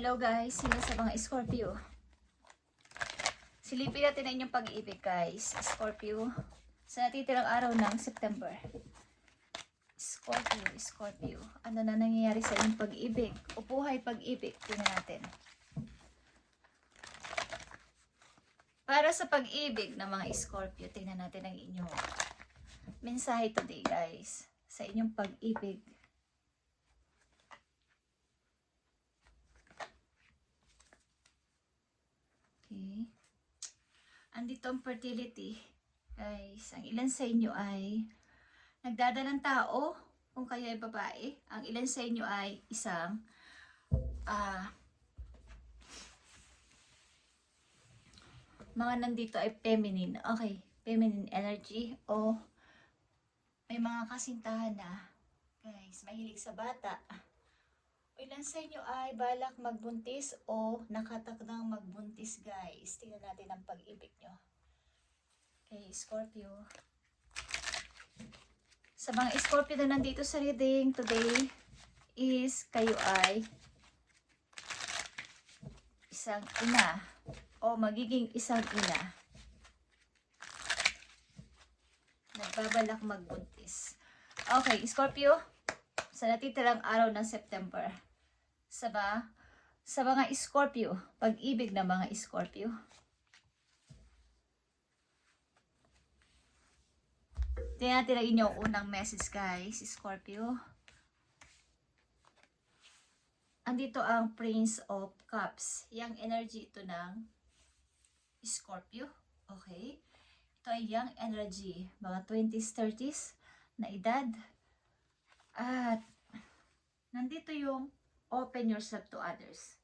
Hello guys, sino sa mga Scorpio? Silipin natin ang inyong pag-ibig guys, Scorpio. Sa natitirang araw ng September. Scorpio. Ano na nangyayari sa inyong pag-ibig? O buhay pag-ibig? Tingnan natin. Para sa pag-ibig ng mga Scorpio, tingnan natin ang inyong mensahe today guys. Sa inyong pag-ibig. Okay. Andito ang fertility. Guys, ang ilan sa inyo ay nagdadalang tao, kung kayo ay babae. Ang ilan sa inyo ay isang mga nandito ay feminine. Okay, feminine energy o may mga kasintahan na. Guys, mahilig sa bata. Ilan sa inyo ay balak magbuntis o nakatakdang magbuntis guys. Tingnan natin ang pag-ibig nyo. Okay, Scorpio. Sa mga Scorpio na nandito sa reading today is kayo ay isang ina o magiging isang ina. Nagbabalak magbuntis. Okay, Scorpio. Sa natitirang araw ng September. Sa mga Scorpio, pag-ibig ng mga Scorpio. Tingnan natin ang inyong unang message guys, Scorpio. Andito ang Prince of Cups. Young energy ito ng Scorpio. Okay. Ito ay young energy. Mga 20s, 30s na edad. At nandito yung open yourself to others.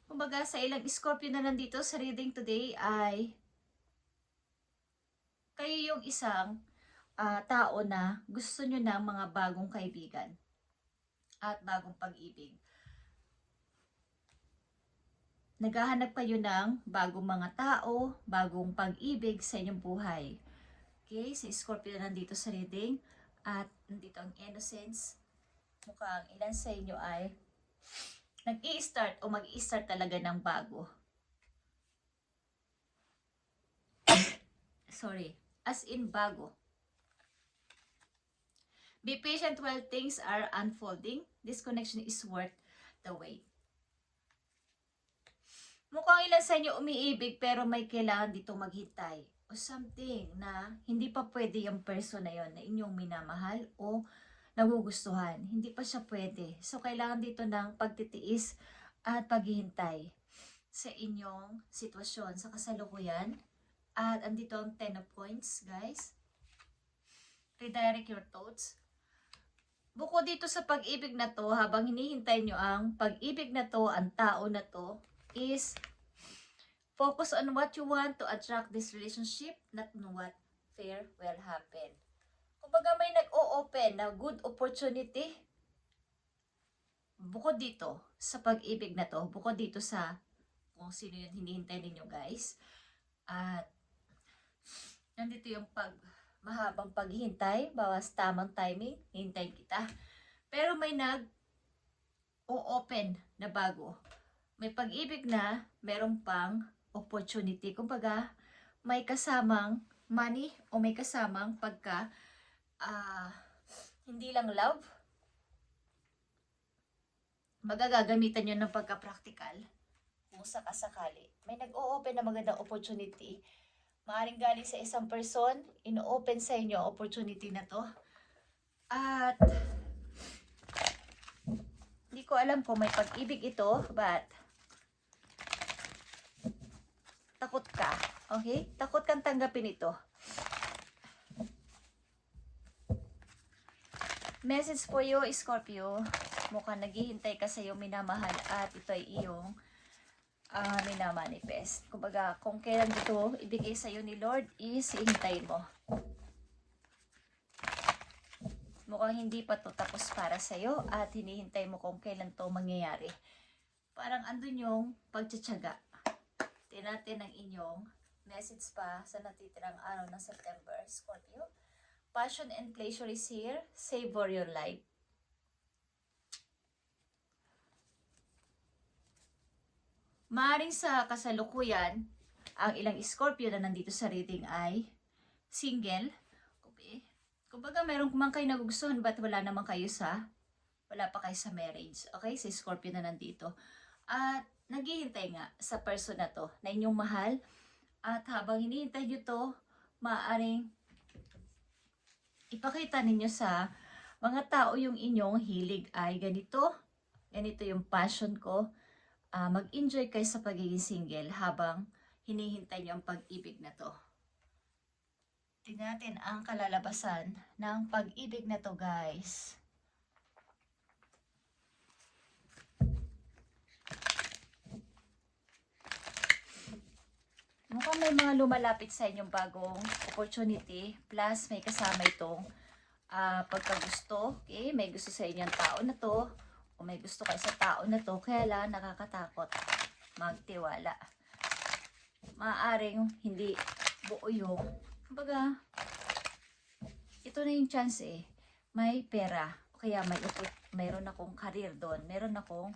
Kumbaga sa ilang Scorpio na nandito sa reading today ay kayo yung isang tao na gusto nyo ng mga bagong kaibigan at bagong pag-ibig. Naghahanap kayo ng bagong mga tao, bagong pag-ibig sa inyong buhay. Okay, si Scorpio na nandito sa reading at nandito ang innocence. Mukhang ilan sa inyo ay nag-i-start o mag-i-start talaga ng bago. Sorry. As in bago. Be patient while things are unfolding. This connection is worth the wait. Mukhang ilan sa inyo umiibig pero may kailangan dito maghintay. O something na hindi pa pwede yung person na yon na inyong minamahal o nagugustuhan. Hindi pa siya pwede. So, kailangan dito ng pagtitiis at paghihintay sa inyong sitwasyon sa kasalukuyan. At andito ang 10 of points, guys. Redirect your thoughts. Bukod dito sa pag-ibig na to, habang hinihintay nyo ang pag-ibig na to, ang tao na to, is focus on what you want to attract this relationship, not on what fear will happen. Kumbaga may nag-o-open na good opportunity. Bukod dito sa pag-ibig na to, bukod dito sa kung sino yung hinihintay ninyo guys. At nandito yung mahabang paghihintay, bawas tamang timing, hintayin kita. Pero may nag-o-open na bago. May pag-ibig na merong pang opportunity. Kumbaga may kasamang money o may kasamang hindi lang love, magagagamitan nyo ng pagka-practical kung sakasakali. May nag-o-open na magandang opportunity. Maaaring galing sa isang person, ino-open sa inyo ang opportunity na to. At hindi ko alam kung may pag-ibig ito, but takot ka. Okay? Takot kang tanggapin ito. Message for you, Scorpio. Mukhang naghihintay ka sa iyong minamahal at ito ay iyong minamanifest. Kumbaga, kung kailan ito ibigay sa iyo ni Lord is hihintayin mo. Mukhang hindi pa to tapos para sa iyo at hinihintay mo kung kailan to mangyayari. Parang andun yung pagtsatsaga. Tingnan natin ang inyong message pa sa natitirang araw ng September, Scorpio. Passion and pleasure is here. Savor your life. Maaring sa kasalukuyan, ang ilang Scorpio na nandito sa reading ay single. Kumbaga, meron man kayo nagugustuhan, but wala pa kayo sa marriage. Okay? Si Scorpio na nandito. At naghihintay nga sa person na to, na inyong mahal. At habang hinihintay nyo to, maaaring ipakita ninyo sa mga tao yung inyong hilig ay ganito. Ganito yung passion ko. Mag-enjoy kayo sa pagiging single habang hinihintay nyo ang pag-ibig na to. Tingnan natin ang kalalabasan ng pag-ibig na to, guys. Mukhang may mga lumalapit sa inyong bagong opportunity. Plus, may kasama itong pagkagusto. Okay? May gusto sa inyong tao na to. O may gusto kayo sa tao na to. Kaya lang nakakatakot magtiwala. Maaaring hindi buo yung, kumbaga, ito na yung chance eh. May pera. Kaya mayroon akong career doon. Meron akong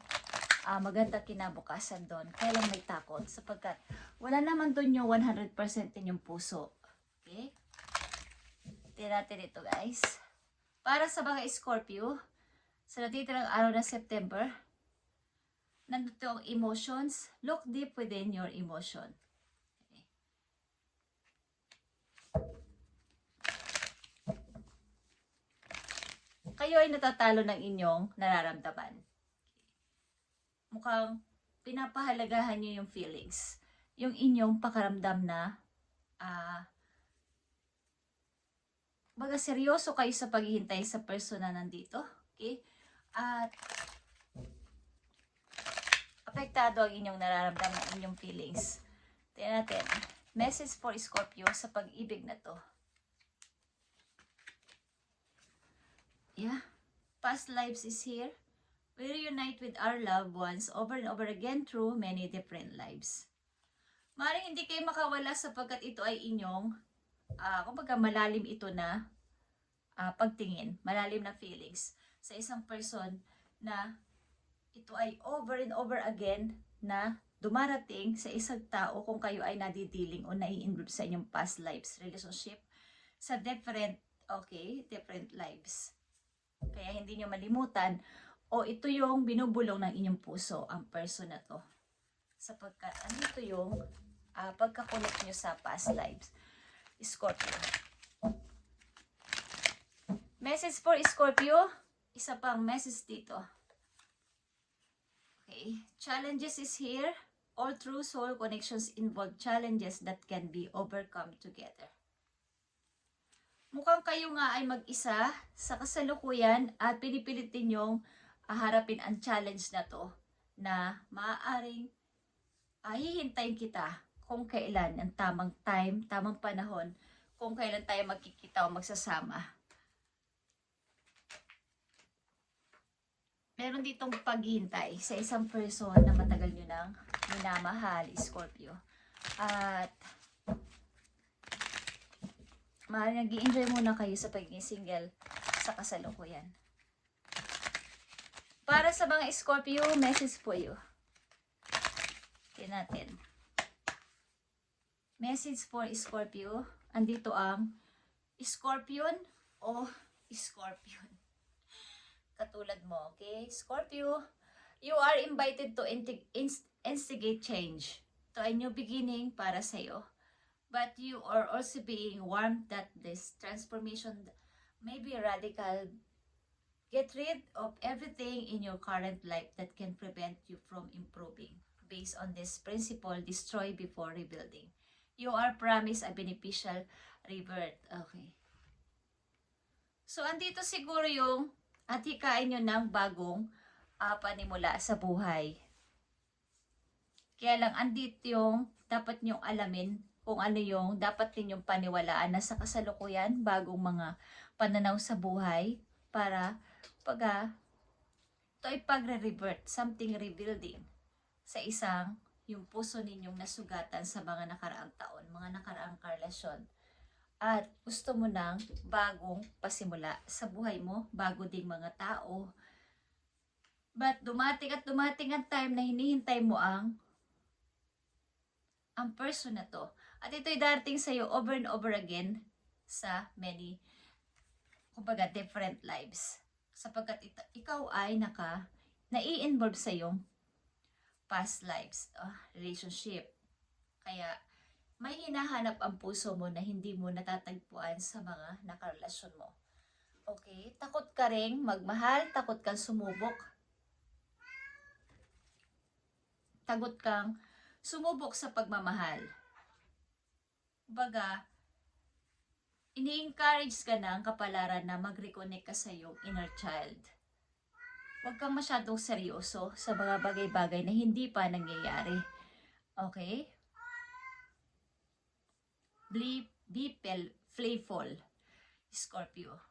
maganda kinabukasan doon. Kaya lang may takot. Sapagkat wala naman doon yung 100% din yung puso. Okay? Tingnan natin ito, guys. Para sa mga Scorpio, sa natitirang araw ng September, nandito ang emotions. Look deep within your emotion. Kayo ay natatalo ng inyong nararamdaman. Mukhang pinapahalagahan nyo yung feelings. Yung inyong pakaramdam na baga seryoso kayo sa paghihintay sa person na nandito. Okay? At apektado ang inyong nararamdaman, ang inyong feelings. Tingnan natin. Message for Scorpio sa pag-ibig na to. Yeah. Past lives is here. We reunite with our loved ones over and over again through many different lives. Maaaring hindi kayo makawala sapagkat ito ay inyong, kumbaga malalim ito na pagtingin, malalim na feelings sa isang person na ito ay over and over again na dumarating sa isang tao kung kayo ay nadidealing o nai-involve sa inyong past lives, relationship, sa different lives. Kaya hindi nyo malimutan o ito yung binubulong ng inyong puso, ang person na to. Sapagkat andito yung pagkakulit nyo sa past lives. Scorpio. Message for Scorpio. Isa pang message dito. Okay. Challenges is here. All true soul connections involve challenges that can be overcome together. Mukhang kayo nga ay mag-isa sa kasalukuyan at pinipilit ninyong harapin ang challenge na to na maaaring hihintayin kita kung kailan ang tamang time, tamang panahon, kung kailan tayo magkikita o magsasama. Meron ditong paghihintay sa isang person na matagal nyo nang minamahal, Scorpio. At maaaring nag-i-enjoy muna kayo sa pagiging single sa kasalukuyan. Para sa mga Scorpio, message po you. Tingnan natin. Message for Scorpio. Andito ang Scorpion o Scorpion. Katulad mo, okay? Scorpio, you are invited to instigate change. To a new beginning para sa'yo. But you are also being warned that this transformation may be radical. Get rid of everything in your current life that can prevent you from improving. Based on this principle, destroy before rebuilding. You are promised a beneficial rebirth. Okay. So, andito siguro yung hikain nyo ng bagong panimula sa buhay. Kaya lang, andito yung dapat nyong alamin kung ano yung dapat ninyong paniwalaan na sa kasalukuyan, bagong mga pananaw sa buhay para ito ay pagre-revert, something rebuilding sa isang yung puso ninyong nasugatan sa mga nakaraang taon, mga nakaraang karelasyon. At gusto mo ng bagong pasimula sa buhay mo, bago ding mga tao. But dumating ang time na hinihintay mo ang ang person na to. At ito'y darating sa'yo over and over again sa many, kumbaga, different lives. Sapagkat ikaw ay nai-involve sa iyong past lives, relationship. Kaya, may hinahanap ang puso mo na hindi mo natatagpuan sa mga nakarelasyon mo. Okay? Takot ka ring magmahal, takot kang sumubok. Takot kang sumubok sa pagmamahal. Baga, ini-encourage ka na ang kapalaran na mag-reconnect ka sa iyong inner child. Huwag kang masyadong seryoso sa mga bagay-bagay na hindi pa nangyayari. Okay? Be playful, Scorpio.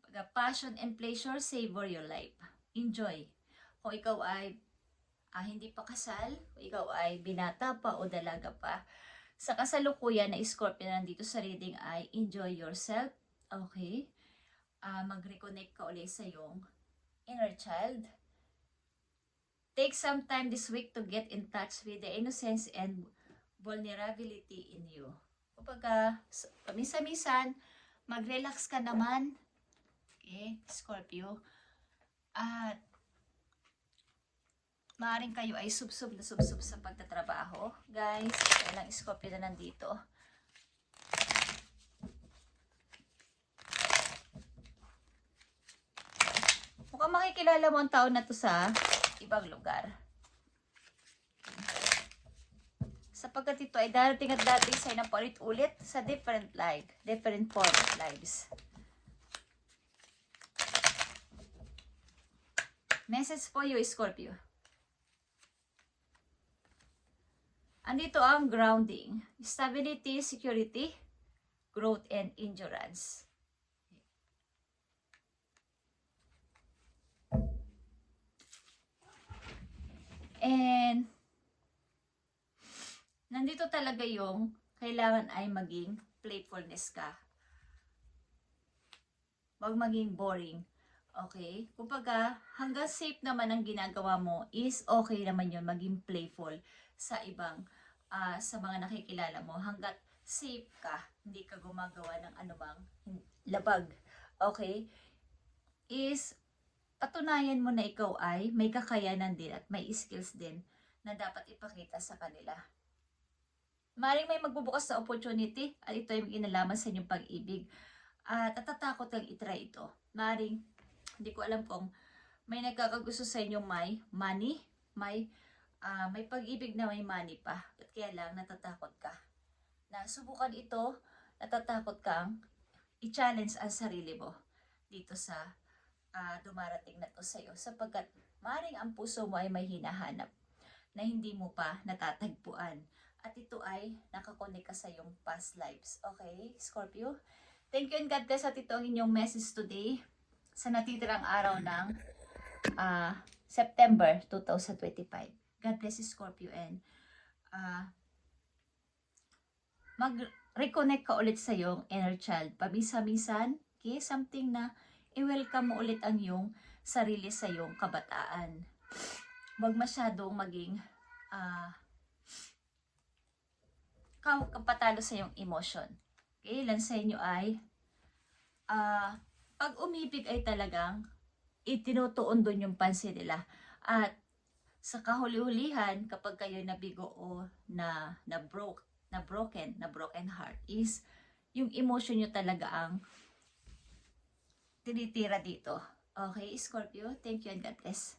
Baga, passion and pleasure, savor your life. Enjoy. Kung ikaw ay hindi pa kasal, kung ikaw ay binata pa o dalaga pa, sa kasalukuyan na Scorpio na nandito sa reading ay enjoy yourself. Okay? Mag-reconnect ka ulit sa iyong inner child. Take some time this week to get in touch with the innocence and vulnerability in you. Kapag paminsan-minsan, mag-relax ka naman. Okay, Scorpio. At maaaring kayo ay subsub sa pagtatrabaho. Guys, kailang Scorpio na nandito. Mukhang makikilala mo ang tao na to sa ibang lugar. Sapagkat ito ay darating at darating sa'yo ng paulit-ulit sa different form of lives. Message for you, Scorpio. Andito ang grounding, stability, security, growth, and endurance. And nandito talaga yung kailangan ay maging playfulness ka. Huwag maging boring. Okay? Kumbaga, hanggang safe naman ang ginagawa mo is okay naman yun, maging playful sa ibang, sa mga nakikilala mo. Hanggat safe ka, hindi ka gumagawa ng anumang labag. Okay? Is, patunayan mo na ikaw ay may kakayanan din at may skills din na dapat ipakita sa kanila. Maring may magbubukas na opportunity at ito ay inalaman sa inyong pag-ibig. At natatakot kang itry ito. Maring, hindi ko alam kung may nagkakagusto sa inyong may money, may pag-ibig na may money pa. At kaya lang natatakot ka. Na subukan ito, natatakot kang i-challenge ang sarili mo dito sa dumarating na to sa iyo. Sapagkat maring ang puso mo ay may hinahanap na hindi mo pa natatagpuan. At ito ay nakakonek ka sa iyong past lives. Okay, Scorpio? Thank you and God bless. At ito ang inyong message today sa natitirang araw ng September 2025. God bless you, Scorpio. And mag-reconnect ka ulit sa iyong inner child. Pamisa-misan, okay? Something na i-welcome mo ulit ang iyong sarili sa iyong kabataan. Huwag masyadong maging kapatalo sa iyong emotion. Okay? Ilan sa inyo ay pag umibig ay talagang itinutuon doon yung pansin nila. At sa kahuli-hulihan, kapag kayo nabigo o broken heart, is yung emotion nyo talaga ang tinitira dito. Okay, Scorpio? Thank you and God bless.